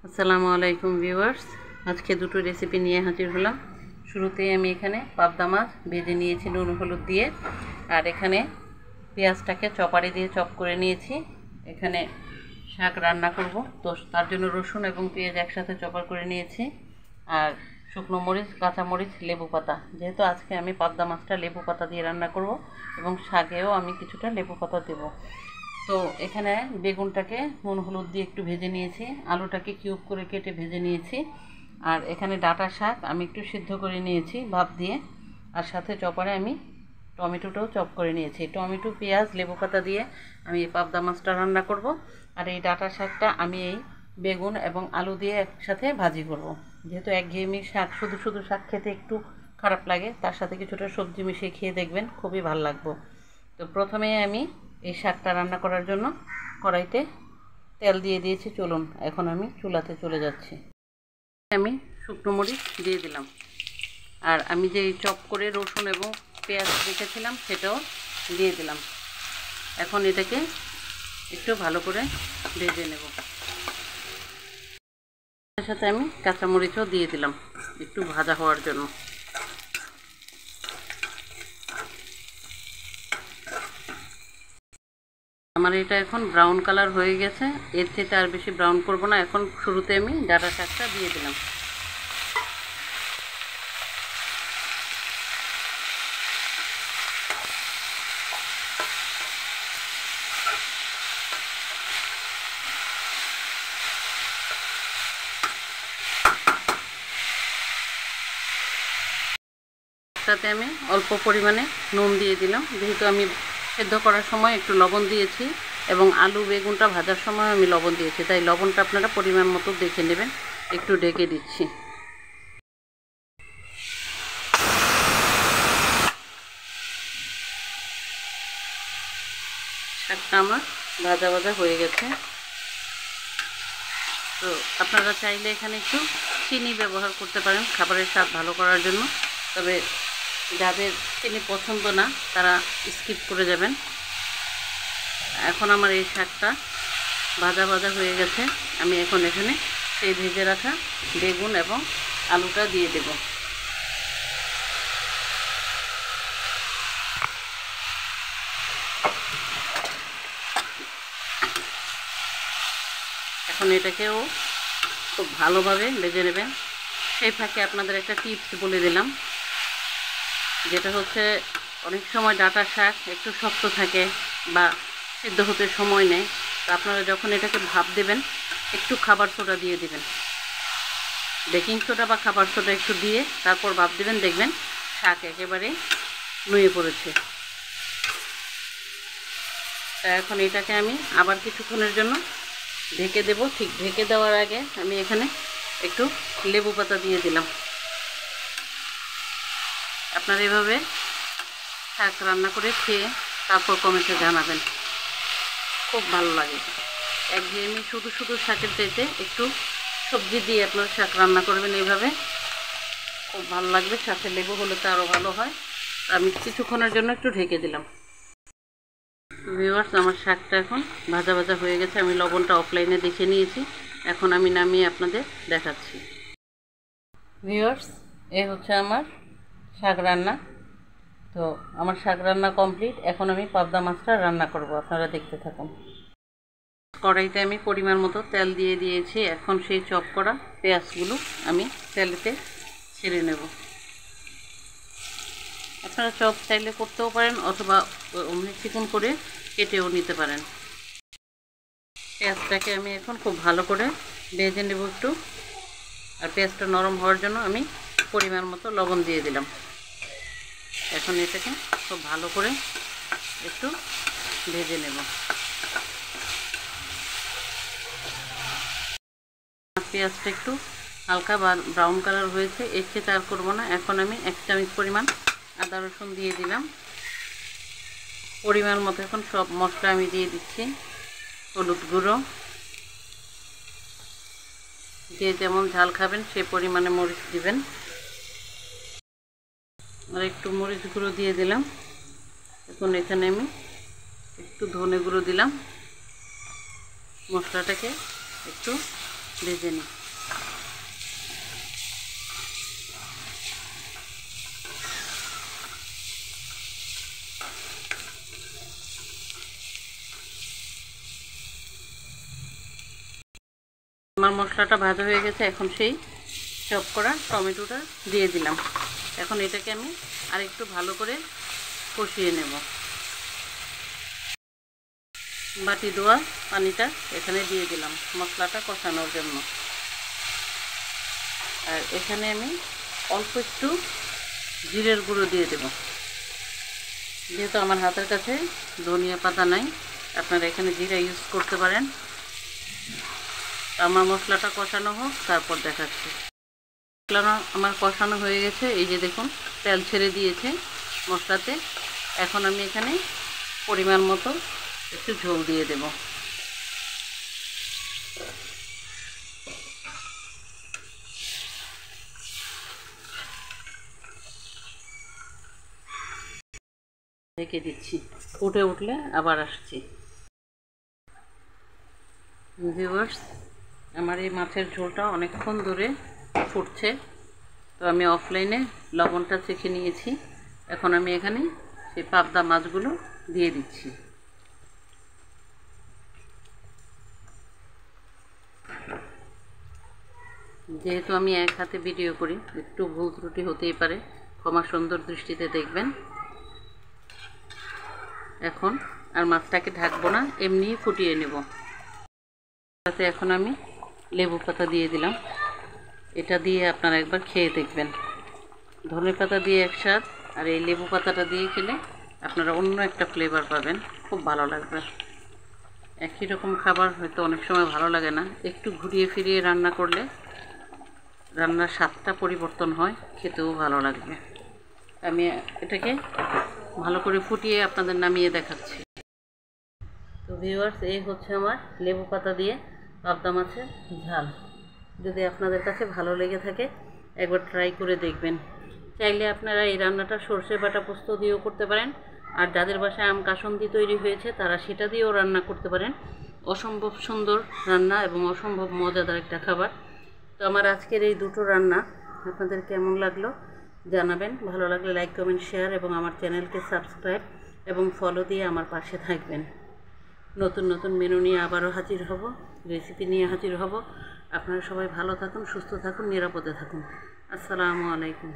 আসসালামু আলাইকুম ভিউয়ার্স, আজকে দুটো রেসিপি নিয়ে হাজির হলাম। শুরুতেই আমি এখানে পাবদা মাছ ভেজে নিয়েছি নুন হলুদ দিয়ে, আর এখানে পেঁয়াজটাকে চপারে দিয়ে চপ করে নিয়েছি। এখানে শাক রান্না করব, তো তার জন্য রসুন এবং পেঁয়াজ একসাথে চপার করে নিয়েছি, আর শুকনো মরিচ, কাঁচামরিচ, লেবু পাতা। যেহেতু আজকে আমি পাবদা মাছটা লেবু পাতা দিয়ে রান্না করব এবং শাকেও আমি কিছুটা লেবু পাতা দেবো। তো এখানে বেগুনটাকে নুন হলুদ দিয়ে একটু ভেজে নিয়েছি, আলুটাকে কিউব করে কেটে ভেজে নিয়েছি, আর এখানে ডাঁটা শাক আমি একটু সিদ্ধ করে নিয়েছি ভাপ দিয়ে, আর সাথে চপারে আমি টমেটোটাও চপ করে নিয়েছি। টমেটো, পেঁয়াজ, লেবু পাতা দিয়ে আমি এই পাবদা মাছটা রান্না করব, আর এই ডাঁটা শাকটা আমি এই বেগুন এবং আলু দিয়ে একসাথে ভাজি করব। যেহেতু একঘেয়েমি শাক, শুধু শুধু শাক খেতে একটু খারাপ লাগে, তার সাথে কিছুটা সবজি মিশিয়ে খেয়ে দেখবেন, খুবই ভালো লাগবে। তো প্রথমে আমি এই শাকটা রান্না করার জন্য কড়াইতে তেল দিয়ে দিয়েছি। চলুন এখন আমি চুলাতে চলে যাচ্ছি। আমি শুকনো মরিচ দিয়ে দিলাম, আর আমি যে চপ করে রসুন এবং পেঁয়াজ রেখেছিলাম সেটাও দিয়ে দিলাম। এখন এটাকে একটু ভালো করে ভেজে নেব। এর সাথে আমি কাঁচামরিচও দিয়ে দিলাম একটু ভাজা হওয়ার জন্য। আমার এটা এখন ব্রাউন কালার হয়ে গেছে, এর থেকে আর বেশি ব্রাউন করব না। এখন শুরুতে আমি ডাঁটা শাকটা দিয়ে দিলাম। সাথে আমি অল্প পরিমাণে নুন দিয়ে দিলাম, যেহেতু আমি সেদ্ধ করার সময় একটু লবণ দিয়েছি এবং আলু বেগুনটা ভাজার সময় আমি লবণ দিয়েছি, তাই লবণটা আপনারা পরিমাণ মতো দেখে নেবেন। একটু ঢেকে দিচ্ছি। শাকটা আমার ভাজা ভাজা হয়ে গেছে। তো আপনারা চাইলে এখানে একটু চিনি ব্যবহার করতে পারেন খাবারের স্বাদ ভালো করার জন্য, তবে যাদের চিনি পছন্দ না তারা স্কিপ করে যাবেন। এখন আমার এই শাকটা ভাজা ভাজা হয়ে গেছে, আমি এখন এখানে সেই ভেজে রাখা বেগুন এবং আলুটা দিয়ে দেব। এখন এটাকেও খুব ভালোভাবে ভেজে নেবেন। সেই ফাঁকে আপনাদের একটা টিপস বলে দিলাম, যেটা হচ্ছে অনেক সময় ডাঁটা শাক একটু শক্ত থাকে বা সিদ্ধ হতে সময় নেয়। তো আপনারা যখন এটাকে ভাপ দেবেন একটু খাবার সোডা দিয়ে দিবেন, বেকিং সোডা বা খাবার সোডা একটু দিয়ে তারপর ভাপ দেবেন, দেখবেন শাক একেবারে নুয়ে পড়েছে। তা এখন এটাকে আমি আবার কিছুক্ষণের জন্য ঢেকে দেব। ঠিক ঢেকে দেওয়ার আগে আমি এখানে একটু লেবু পাতা দিয়ে দিলাম। আপনারা এভাবে শাক রান্না করে খেয়ে তারপর কমেন্টে জানাবেন, খুব ভালো লাগে। একঘেয়েমি শুধু শুধু শাকের চাইতে একটু সবজি দিয়ে আপনারা শাক রান্না করবেন, এইভাবে খুব ভালো লাগবে। সাথে লেবু হলে তো আরও ভালো হয়। আমি কিছুক্ষণের জন্য একটু ঢেকে দিলাম। ভিউয়ার্স, আমার শাকটা এখন ভাজা ভাজা হয়ে গেছে, আমি লবণটা অফলাইনে দেখে নিয়েছি। এখন আমি নামিয়ে আপনাদের দেখাচ্ছি। ভিউয়ার্স, এ হচ্ছে আমার শাক রান্না। তো আমার শাক রান্না কমপ্লিট। এখন আমি পাবদা মাছটা রান্না করব, আপনারা দেখতে থাকুন। কড়াইতে আমি পরিমাণ মতো তেল দিয়ে দিয়েছি। এখন সেই চপ করা পেঁয়াজগুলো আমি তেলেতে ছেড়ে নেব। আপনারা চপ চাইলে করতেও পারেন, অথবা অমনি চিকন করে কেটেও নিতে পারেন। পেঁয়াজটাকে আমি এখন খুব ভালো করে ভেজে নেব একটু, আর পেঁয়াজটা নরম হওয়ার জন্য আমি পরিমাণ মতো লবণ দিয়ে দিলাম। এখন এটাকে খুব ভালো করে একটু ভেজে নেব। পেঁয়াজটা একটু হালকা ব্রাউন কালার হয়েছে, এর চেয়ে আর করবো না। এখন আমি 1 চামচ পরিমাণ আদা রসুন দিয়ে দিলাম। পরিমাণ মতো এখন সব মশলা আমি দিয়ে দিচ্ছি। হলুদ গুঁড়ো, যে যেমন ঝাল খাবেন সে পরিমাণে মরিচ দিবেন, আর একটু মরিচ গুঁড়ো দিয়ে দিলাম। এখন এখানে আমি একটু ধনে গুঁড়ো দিলাম। মশলাটাকে একটু ভেজে নিই। আমার মশলাটা ভাজা হয়ে গেছে, এখন সেই চপ করা টমেটোটা দিয়ে দিলাম। এখন এটাকে আমি আরেকটু ভালো করে কষিয়ে নেব। বাটি ধোয়া পানিটা এখানে দিয়ে দিলাম মশলাটা কষানোর জন্য। আর এখানে আমি অল্প একটু জিরের গুঁড়ো দিয়ে দেব। যেহেতু আমার হাতের কাছে ধনিয়া পাতা নাই, আপনারা এখানে জিরা ইউজ করতে পারেন। আমার মশলাটা কষানো হোক, তারপর দেখাচ্ছি। মশলা আমার কষানো হয়ে গেছে, এই যে দেখুন তেল ছেড়ে দিয়েছে মশলাতে। এখন আমি এখানে পরিমাণ মতো একটু ঝোল দিয়ে দেব। ঢেকে দিচ্ছি, ফুটে উঠলে আবার আসছি। ভিউয়ার্স, আমার এই মাছের ঝোলটা অনেকক্ষণ ধরে ফুটছে, তো আমি অফলাইনে লবণটা চেখে নিয়েছি। এখন আমি এখানে সেই পাবদা মাছগুলো দিয়ে দিচ্ছি। যেহেতু আমি এক হাতে ভিডিও করি, একটু ভুল ত্রুটি হতেই পারে, ক্ষমা সুন্দর দৃষ্টিতে দেখবেন। এখন আর মাছটাকে ঢাকবো না, এমনিই ফুটিয়ে নেব। তাতে এখন আমি লেবু পাতা দিয়ে দিলাম। এটা দিয়ে আপনারা একবার খেয়ে দেখবেন। ধনেপাতা দিয়ে এক স্বাদ, আর এই লেবু পাতাটা দিয়ে খেলে আপনারা অন্য একটা ফ্লেভার পাবেন, খুব ভালো লাগবে। একই রকম খাবার হয়তো অনেক সময় ভালো লাগে না, একটু ঘুরিয়ে ফিরিয়ে রান্না করলে রান্নার স্বাদটা পরিবর্তন হয়, খেতেও ভালো লাগবে। আমি এটাকে ভালো করে ফুটিয়ে আপনাদের নামিয়ে দেখাচ্ছি। তো ভিউয়ার্স, এই হচ্ছে আমার লেবু পাতা দিয়ে পাবদা মাছের ঝাল। যদি আপনাদের কাছে ভালো লেগে থাকে, একবার ট্রাই করে দেখবেন। চাইলে আপনারা এই রান্নাটা সরষে বাটা পোস্ত দিয়েও করতে পারেন, আর যাদের বাসায় আম কাসুন্দি তৈরি হয়েছে তারা সেটা দিয়েও রান্না করতে পারেন। অসম্ভব সুন্দর রান্না এবং অসম্ভব মজাদার একটা খাবার। তো আমার আজকের এই দুটো রান্না আপনাদের কেমন লাগলো জানাবেন। ভালো লাগলে লাইক, কমেন্ট, শেয়ার এবং আমার চ্যানেলকে সাবস্ক্রাইব এবং ফলো দিয়ে আমার পাশে থাকবেন। নতুন নতুন মেনু নিয়ে আবারও হাজির হব, রেসিপি নিয়ে হাজির হব। আপনারা সবাই ভালো থাকুন, সুস্থ থাকুন, নিরাপদে থাকুন। আসসালামু আলাইকুম।